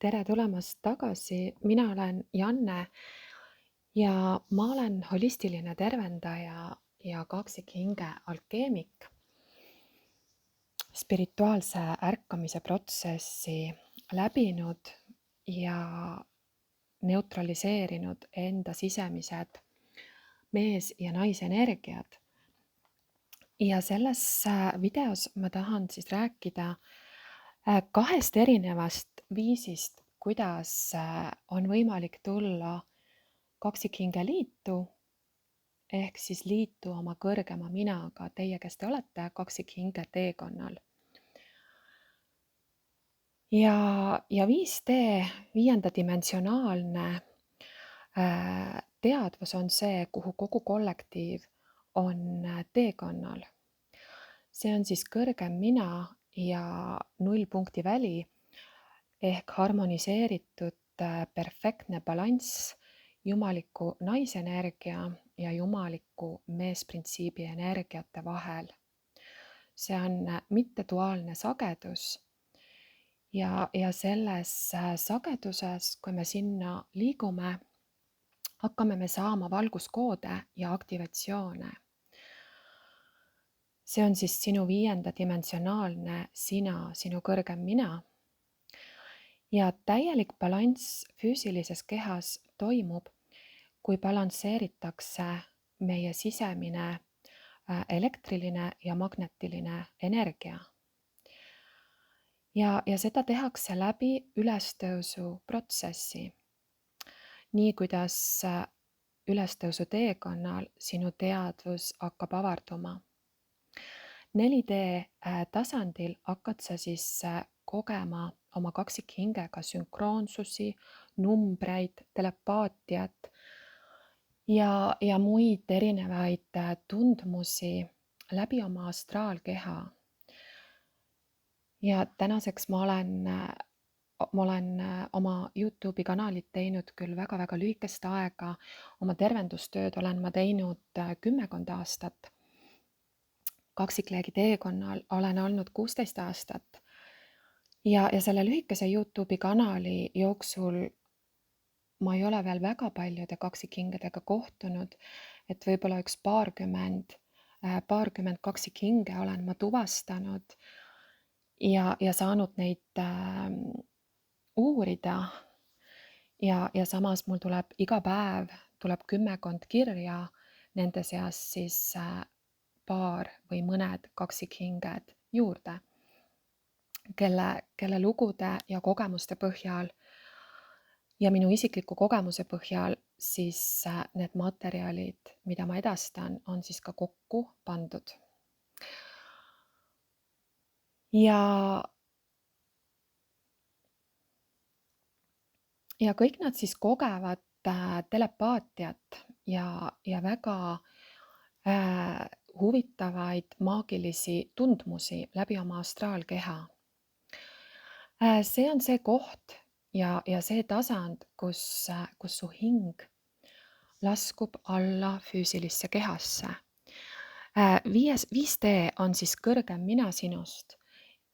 Tere tulemast tagasi, mina olen Janne ja ma olen holistiline tervendaja ja kaksikhinge alkeemik. Spirituaalse ärkamise protsessi läbinud ja neutraliseerinud enda sisemised mees- ja naisenergiad. Ja selles videos ma tahan siis rääkida kahest erinevast viisist, kuidas on võimalik tulla kaksikhinge liitu ehk siis liitu oma kõrgema minaga, teie, kes te olete kaksikhinge teekonnal. Ja 5D, viiendadimensionaalne teadvus on see, kuhu kogu kollektiiv on teekonnal. See on siis kõrgem mina ja nullpunkti väli ehk harmoniseeritud perfektne balanss jumaliku naisenergia ja jumaliku meesprintsiibi energiate vahel. See on mitteduaalne sagedus ja selles sageduses, kui me sinna liigume, hakkame me saama valguskoode ja aktivatsioone. See on siis sinu viiendadimensionaalne sina, sinu kõrgem mina. Ja täielik balanss füüsilises kehas toimub, kui balansseeritakse meie sisemine elektriline ja magnetiline energia. Ja seda tehakse läbi ülestõusu protsessi. Nii kuidas ülestõusu teekonnal sinu teadvus hakkab avarduma. 4D tasandil hakkad sa siis kogema oma kaksikhingega sünkroonsusi, numbreid, telepaatiat ja muid erinevaid tundmusi läbi oma astraalkeha. Ja tänaseks ma olen oma YouTube'i kanalit teinud küll väga-väga lühikest aega. Oma tervendustööd olen ma teinud 10 aastat. Kaksikleegi teekonnal olen olnud 16 aastat. Ja selle lühikese YouTube'i kanali jooksul ma ei ole veel väga paljude kaksikhingedega kohtunud, et võib-olla üks paarkümmend kaksikhinge olen ma tuvastanud ja saanud neid uurida. Ja samas mul tuleb iga päev 10 kirja, nende seas siis paar või mõned kaksikhinged juurde, kelle lugude ja kogemuste põhjal ja minu isikliku kogemuse põhjal siis need materjalid, mida ma edastan, on siis ka kokku pandud. Ja kõik nad siis kogevad telepaatiat ja väga huvitavaid maagilisi tundmusi läbi oma astraalkeha. See on see koht ja see tasand, kus su hing laskub alla füüsilisse kehasse. 5D on siis kõrgem mina sinust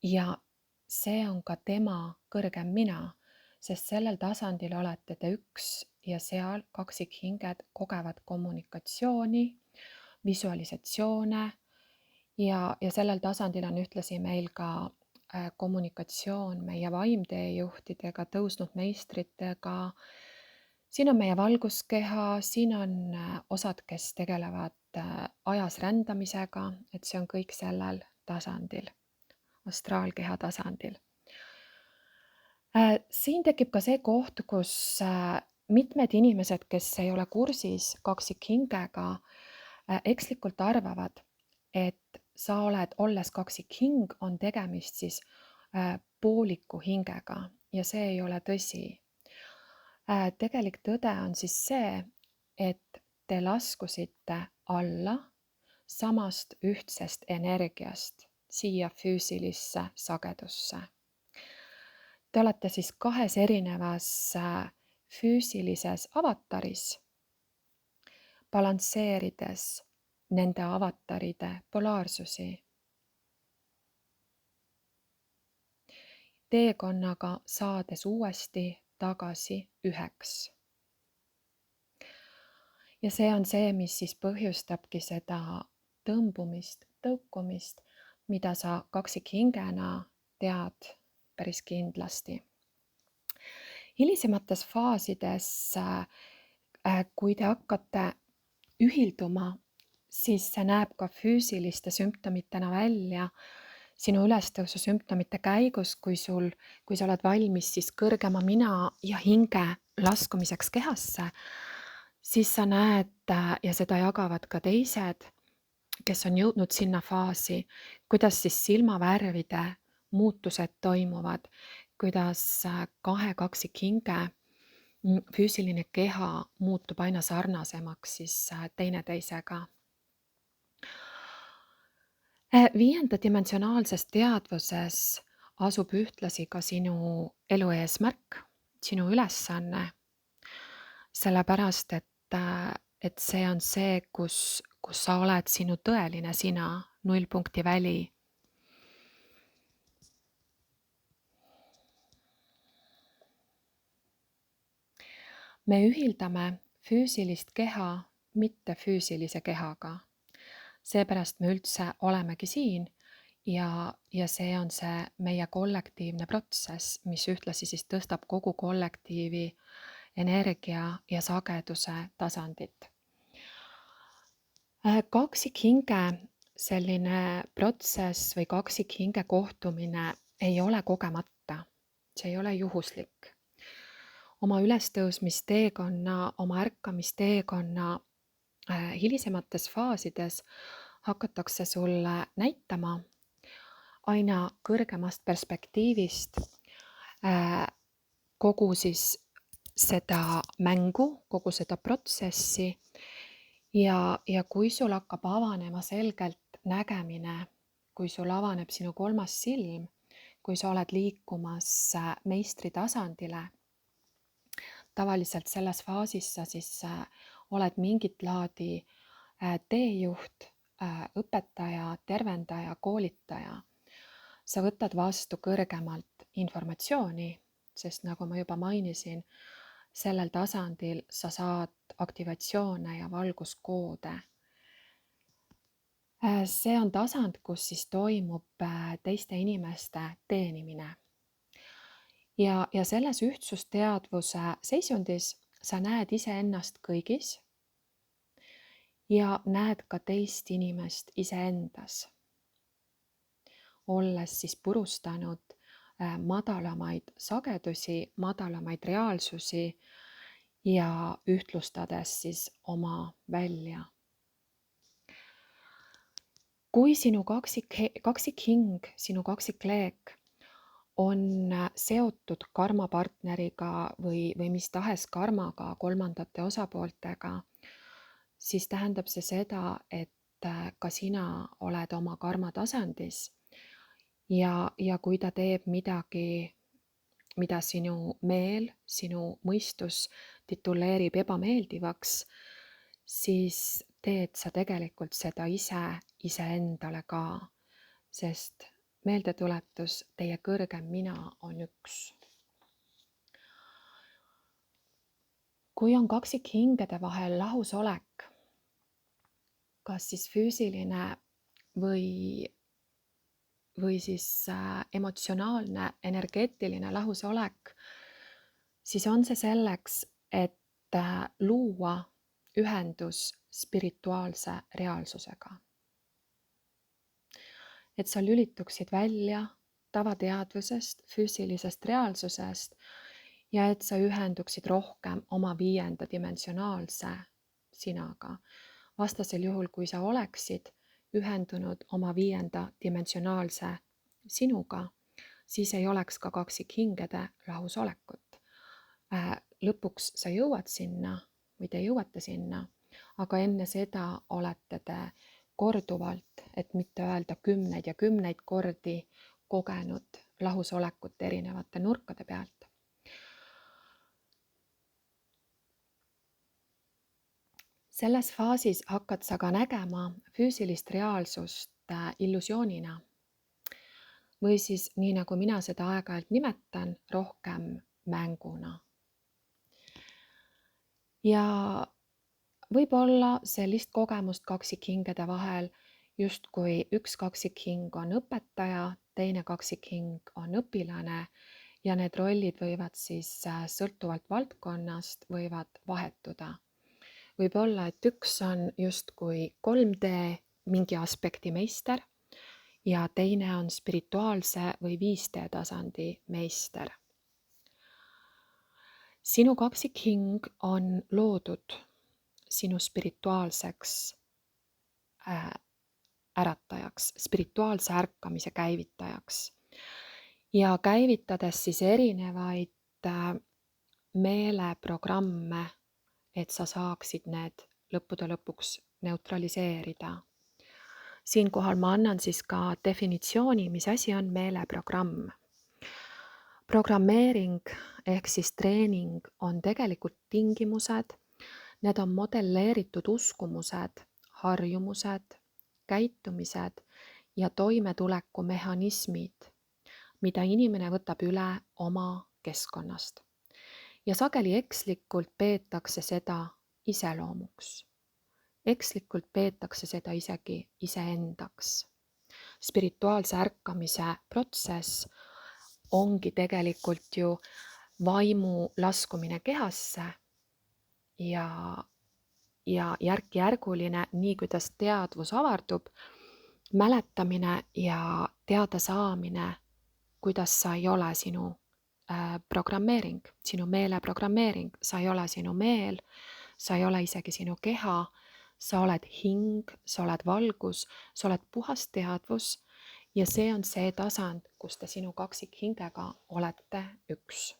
ja see on ka tema kõrgem mina, sest sellel tasandil olete te üks ja seal kaksikhinged kogevad kommunikatsiooni, visualisatsioone ja sellel tasandil on ühtlasi meil ka kommunikatsioon meie vaimteejuhtidega, tõusnud meistritega. Siin on meie valguskeha, siin on osad, kes tegelevad ajas rändamisega, et see on kõik sellel tasandil, astraalkeha tasandil. Siin tekib ka see koht, kus mitmed inimesed, kes ei ole kursis kaksikhingega, ekslikult arvavad, et sa oled, olles kaksikhing, on tegemist siis pooliku hingega ja see ei ole tõsi. Tegelik tõde on siis see, et te laskusite alla samast ühtsest energiast siia füüsilisse sagedusse. Te olete siis kahes erinevas füüsilises avataris, balansseerides nende avataride polaarsusi. teekonnaga, saades uuesti tagasi üheks. Ja see on see, mis siis põhjustabki seda tõmbumist, tõukumist, mida sa kaksikhingena tead päris kindlasti. Hilisemates faasides, kui te hakkate ühilduma, siis see näeb ka füüsiliste sümptomitena välja sinu ülestõusu sümptomite käigus, kui sa oled valmis siis kõrgema mina ja hinge laskumiseks kehasse, siis sa näed ja seda jagavad ka teised, kes on jõudnud sinna faasi, kuidas siis silmavärvide muutused toimuvad, kuidas kahe kaksikhinge füüsiline keha muutub aina sarnasemaks siis teineteisega. Viiendadimensionaalses teadvuses asub ühtlasi ka sinu elu eesmärk, sinu ülesanne, sellepärast et see on see, kus sa oled sinu tõeline sina, nullpunkti väli. Me ühildame füüsilist keha mitte füüsilise kehaga. Seepärast me üldse olemegi siin ja see on see meie kollektiivne protsess, mis ühtlasi siis tõstab kogu kollektiivi energia ja sageduse tasandit. Kaksikhinge selline protsess või kaksikhinge kohtumine ei ole kogemata, see ei ole juhuslik. Oma ülestõusmisteekonna, oma ärkamisteekonna hilisemates faasides hakatakse sulle näitama aina kõrgemast perspektiivist kogu siis seda mängu, kogu seda protsessi ja kui sul hakkab avanema selgelt nägemine, kui sul avaneb sinu kolmas silm, kui sa oled liikumas meistri tasandile, tavaliselt selles faasis sa siis oled mingit laadi teejuht, õpetaja, tervendaja, koolitaja. Sa võtad vastu kõrgemalt informatsiooni, sest nagu ma juba mainisin, sellel tasandil sa saad aktivatsioone ja valguskoode. See on tasand, kus siis toimub teiste inimeste teenimine. Ja selles ühtsusteadvuse seisundis sa näed iseennast kõigis ja näed ka teist inimest iseendas, olles siis purustanud madalamaid sagedusi, madalamaid reaalsusi ja ühtlustades siis oma välja. Kui sinu kaksikhing, sinu kaksikleek on seotud karmapartneriga või mis tahes karmaga, kolmandate osapooltega, siis tähendab see seda, et ka sina oled oma karma tasandis ja kui ta teeb midagi, mida sinu meel, sinu mõistus tituleerib ebameeldivaks, siis teed sa tegelikult seda iseendale ka, sest meeldetuletus, teie kõrgem mina on üks. Kui on kaksikhingede vahel lahusolek, kas siis füüsiline või siis emotsionaalne, energeetiline lahusolek, siis on see selleks, et luua ühendus spirituaalse reaalsusega. Et sa lülituksid välja tavateadvusest, füüsilisest reaalsusest ja et sa ühenduksid rohkem oma viiendadimensionaalse sinaga. Vastasel juhul, kui sa oleksid ühendunud oma viiendadimensionaalse sinuga, siis ei oleks ka kaksikhingede lahusolekut. Lõpuks sa jõuad sinna või te jõuate sinna, aga enne seda olete te korduvalt, et mitte öelda kümneid ja kümneid kordi kogenud lahusolekut erinevate nurkade pealt. Selles faasis hakkad sa ka nägema füüsilist reaalsust illusioonina. või siis nii, nagu mina seda aeg-ajalt nimetan, rohkem mänguna. Ja võib-olla sellist kogemust kaksikhingede vahel, justkui üks kaksikhing on õpetaja, teine kaksikhing on õpilane ja need rollid võivad siis sõltuvalt valdkonnast võivad vahetuda. Võib olla, et üks on justkui 3D mingi aspekti meister ja teine on spirituaalse või 5D tasandi meister. Sinu kaksikhing on loodud sinu spirituaalseks äratajaks, spirituaalse ärkamise käivitajaks ja käivitades siis erinevaid meeleprogramme, et sa saaksid need lõppude lõpuks neutraliseerida. Siinkohal ma annan siis ka definitsiooni, mis asi on meeleprogramm. Programmeering ehk siis treening on tegelikult tingimused, need on modelleeritud uskumused, harjumused, käitumised ja toimetulekumehhanismid, mida inimene võtab üle oma keskkonnast. Ja sageli ekslikult peetakse seda iseloomuks. Ekslikult peetakse seda isegi iseendaks. Spirituaalse ärkamise protsess ongi tegelikult ju vaimu laskumine kehasse ja järk-järguline, nii kuidas teadvus avardub, mäletamine ja teada saamine, kuidas sa ei ole sinu programmeering, sinu meele programmeering, sa ei ole sinu meel, sa ei ole isegi sinu keha, sa oled hing, sa oled valgus, sa oled puhas teadvus ja see on see tasand, kus te sinu kaksikhingega olete üks.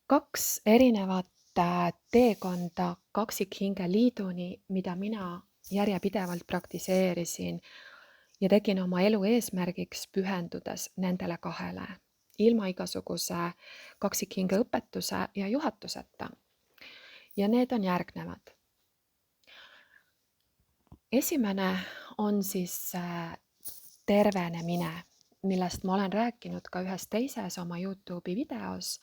Kaks erinevat teekonda kaksikhinge liiduni, mida mina järjepidevalt praktiseerisin ja tegin oma elu eesmärgiks pühendudes nendele kahele, ilma igasuguse kaksikhinge õpetuse ja juhatuseta. Ja need on järgnevad. Esimene on siis tervenemine, millest ma olen rääkinud ka ühes teises oma YouTube'i videos,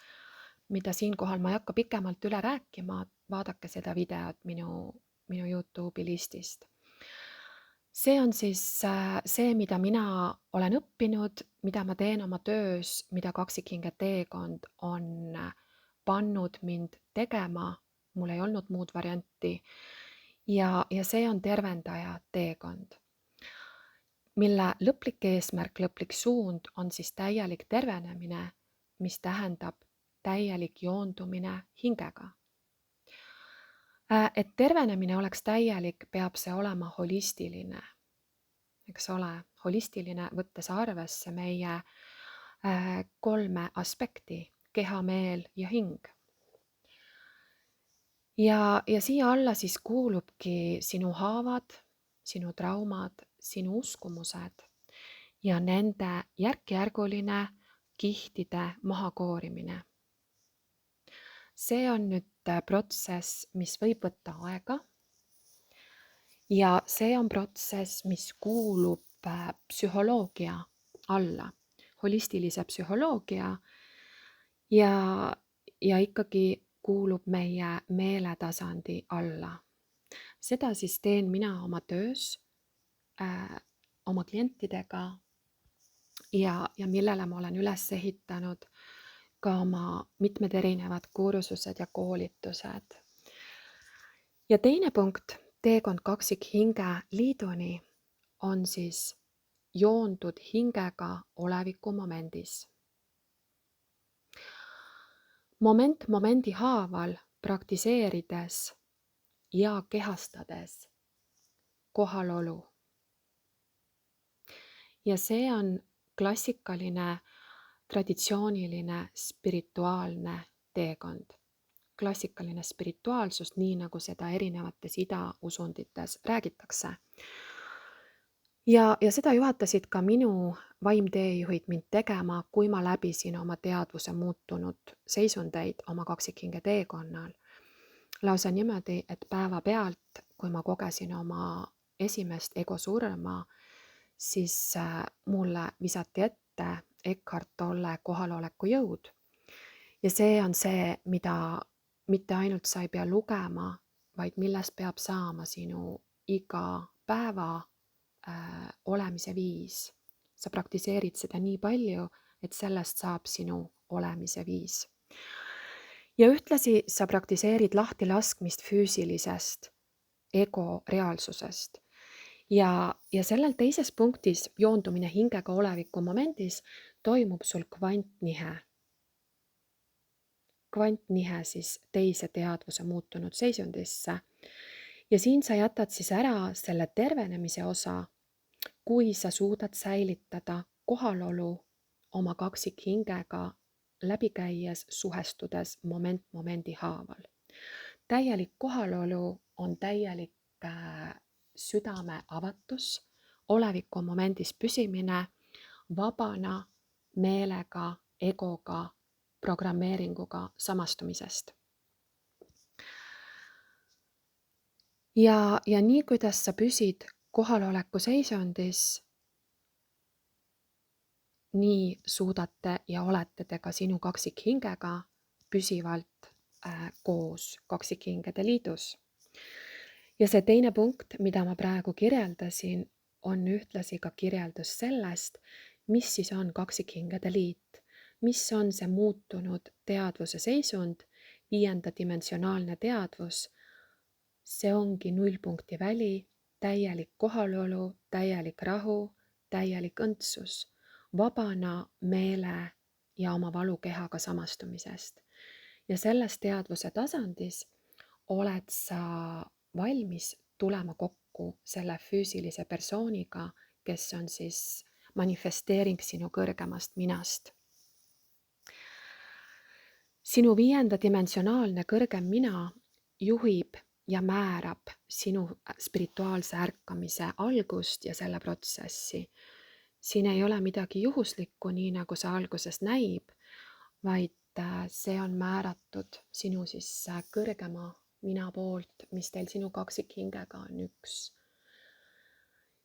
mida siinkohal ma ei hakka pikemalt üle rääkima, vaadake seda videot minu YouTube'i listist. See on siis see, mida mina olen õppinud, mida ma teen oma töös, mida kaksikhinge teekond on pannud mind tegema, mul ei olnud muud varianti. Ja see on tervendaja teekond, mille lõplik eesmärk, lõplik suund on siis täielik tervenemine, mis tähendab täielik joondumine hingega. Et tervenemine oleks täielik, peab see olema holistiline, eks ole, holistiline, võttes arvesse meie 3 aspekti, keha, meel ja hing. Ja siia alla siis kuulubki sinu haavad, sinu traumad, sinu uskumused ja nende järk-järguline kihtide mahakoorimine. See on nüüd protsess, mis võib võtta aega ja see on protsess, mis kuulub psühholoogia alla, holistilise psühholoogia ja ikkagi kuulub meie meeletasandi alla. Seda siis teen mina oma töös, oma klientidega ja millele ma olen üles ehitanud ka oma mitmed erinevad kursused ja koolitused. Ja teine punkt, teekond kaksikhinge liiduni on siis joondud hingega olevikumomendis. Moment momendi haaval praktiseerides ja kehastades kohalolu. Ja see on klassikaline, traditsiooniline, spirituaalne teekond. Klassikaline spirituaalsus, nii nagu seda erinevates idausundites räägitakse. Ja seda juhatasid ka minu vaimteejuhid mind tegema, kui ma läbisin oma teadvuse muutunud seisundeid oma kaksikhinge teekonnal. Lausa niimoodi, et päevapealt, kui ma kogesin oma esimest ego surma, siis mulle visati ette Eckhart Tolle kohaloleku jõud. Ja see on see, mida mitte ainult sa ei pea lugema, vaid millest peab saama sinu iga päeva olemise viis. Sa praktiseerid seda nii palju, et sellest saab sinu olemise viis. Ja ühtlasi sa praktiseerid lahti laskmist füüsilisest ego reaalsusest. Ja sellel teises punktis, joondumine hingega oleviku momendis, toimub sul kvantnihe. Kvantnihe siis teise teadvuse muutunud seisundisse. Ja siin sa jätad siis ära selle tervenemise osa, kui sa suudad säilitada kohalolu oma kaksikhingega läbi käies, suhestudes momendi haaval. Täielik kohalolu on täielik südame avatus, oleviku momendis püsimine, vabana meelega, egoga, programmeeringuga samastumisest. Ja nii, kuidas sa püsid kohaloleku seisundis, nii suudate ja olete te ka sinu kaksikhingega püsivalt koos kaksikhingede liidus. Ja see teine punkt, mida ma praegu kirjeldasin, on ühtlasi ka kirjeldus sellest, mis siis on kaksikhingede liit, mis on see muutunud teadvuse seisund, 5. dimensionaalne teadvus. See ongi nullpunkti väli, täielik kohalolu, täielik rahu, täielik õndsus, vabana meele ja oma valukehaga samastumisest. Ja selles teadvuse tasandis oled sa valmis tulema kokku selle füüsilise persooniga, kes on siis manifesteering sinu kõrgemast minast. Sinu 5. dimensionaalne kõrgem mina juhib ja määrab sinu spirituaalse ärkamise algust ja selle protsessi. Siin ei ole midagi juhuslikku, nii nagu see alguses näib, vaid see on määratud sinu siis kõrgema mina poolt, mis teil sinu kaksikhingega on üks.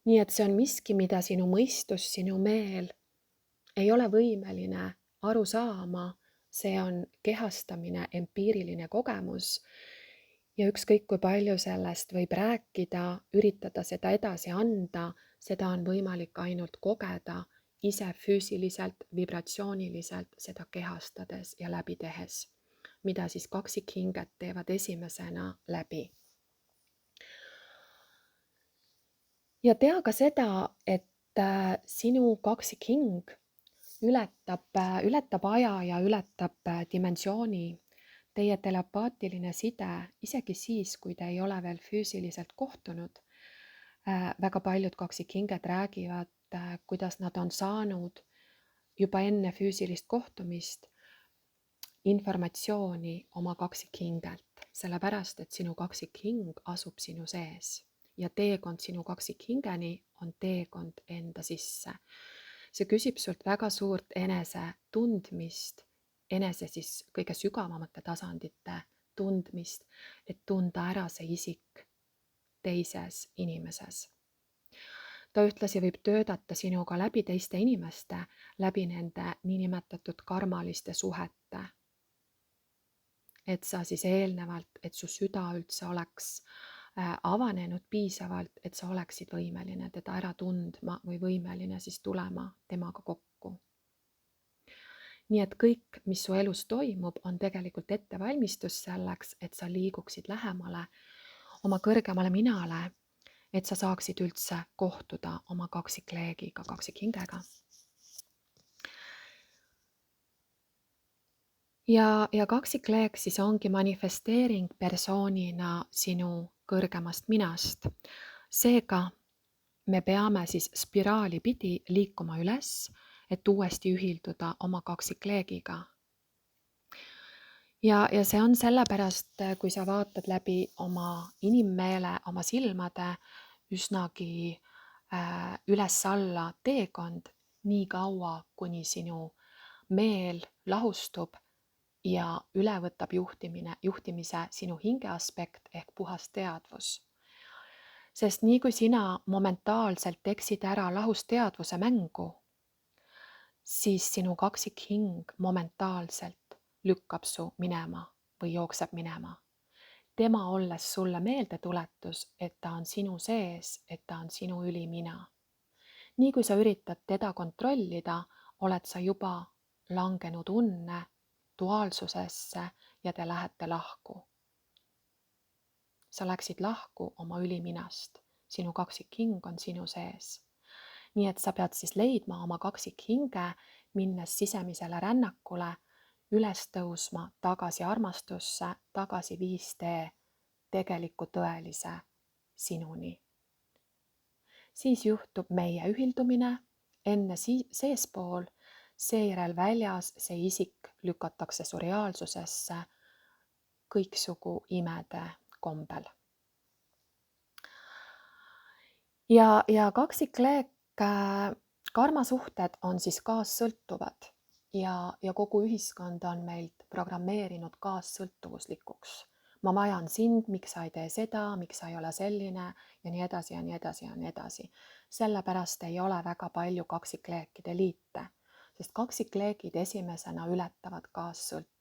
Nii et see on miski, mida sinu mõistus, sinu meel ei ole võimeline aru saama, see on kehastamine, empiiriline kogemus. Ja ükskõik kui palju sellest võib rääkida, üritada seda edasi anda, seda on võimalik ainult kogeda ise füüsiliselt, vibratsiooniliselt seda kehastades ja läbi tehes, mida siis kaksikhinged teevad esimesena läbi. Ja tea ka seda, et sinu kaksikhing ületab aja ja ületab dimensiooni. Teie telepaatiline side, isegi siis, kui te ei ole veel füüsiliselt kohtunud, väga paljud kaksikhinged räägivad, kuidas nad on saanud juba enne füüsilist kohtumist informatsiooni oma kaksikhingelt, sellepärast, et sinu kaksikhing asub sinu sees ja teekond sinu kaksikhingeni on teekond enda sisse. See küsib sult väga suurt enese tundmist, enese siis kõige sügavamate tasandite tundmist, et tunda ära see isik teises inimeses. Ta ühtlasi võib töötada sinuga läbi teiste inimeste, läbi nende niinimetatud karmaliste suhete. Et sa siis eelnevalt, et su süda üldse oleks avanenud piisavalt, et sa oleksid võimeline teda ära tundma või võimeline siis tulema temaga kokku. Nii et kõik, mis su elus toimub, on tegelikult ettevalmistus selleks, et sa liiguksid lähemale oma kõrgemale minale, et sa saaksid üldse kohtuda oma kaksikleegiga, kaksikhingega. Ja kaksikleeg siis ongi manifesteering persoonina sinu kõrgemast minast. Seega me peame siis spiraali pidi liikuma üles, et uuesti ühilduda oma kaksikleegiga. Ja see on sellepärast, kui sa vaatad läbi oma inimmeele, oma silmade üsnagi üles-alla teekond, nii kaua, kuni sinu meel lahustub ja üle võtab juhtimise sinu hinge aspekt ehk puhas teadvus. Sest nii kui sina momentaalselt eksid ära lahusteadvuse mängu, siis sinu kaksikhing momentaalselt lükkab su minema või jookseb minema. Tema olles sulle meeldetuletus, et ta on sinu sees, et ta on sinu ülimina. Nii kui sa üritad teda kontrollida, oled sa juba langenud unne, duaalsusesse ja te lähete lahku. Sa läksid lahku oma üliminast, sinu kaksikhing on sinu sees. Nii et sa pead siis leidma oma kaksikhinge, minnes sisemisele rännakule, üles tõusma tagasi armastusse, tagasi 5D tegeliku tõelise sinuni. Siis juhtub meie ühildumine, enne seespool, seejärel väljas see isik lükatakse su reaalsusesse kõiksugu imede kombel. Ja kaksikleek, karmasuhted on siis kaassõltuvad ja kogu ühiskond on meilt programmeerinud kaassõltuvuslikuks. Ma vajan sind, miks sa ei tee seda, miks sa ei ole selline ja nii edasi ja nii edasi ja nii edasi. Sellepärast ei ole väga palju kaksikleekide liite, sest kaksikleekid esimesena ületavad kaassõltuvust.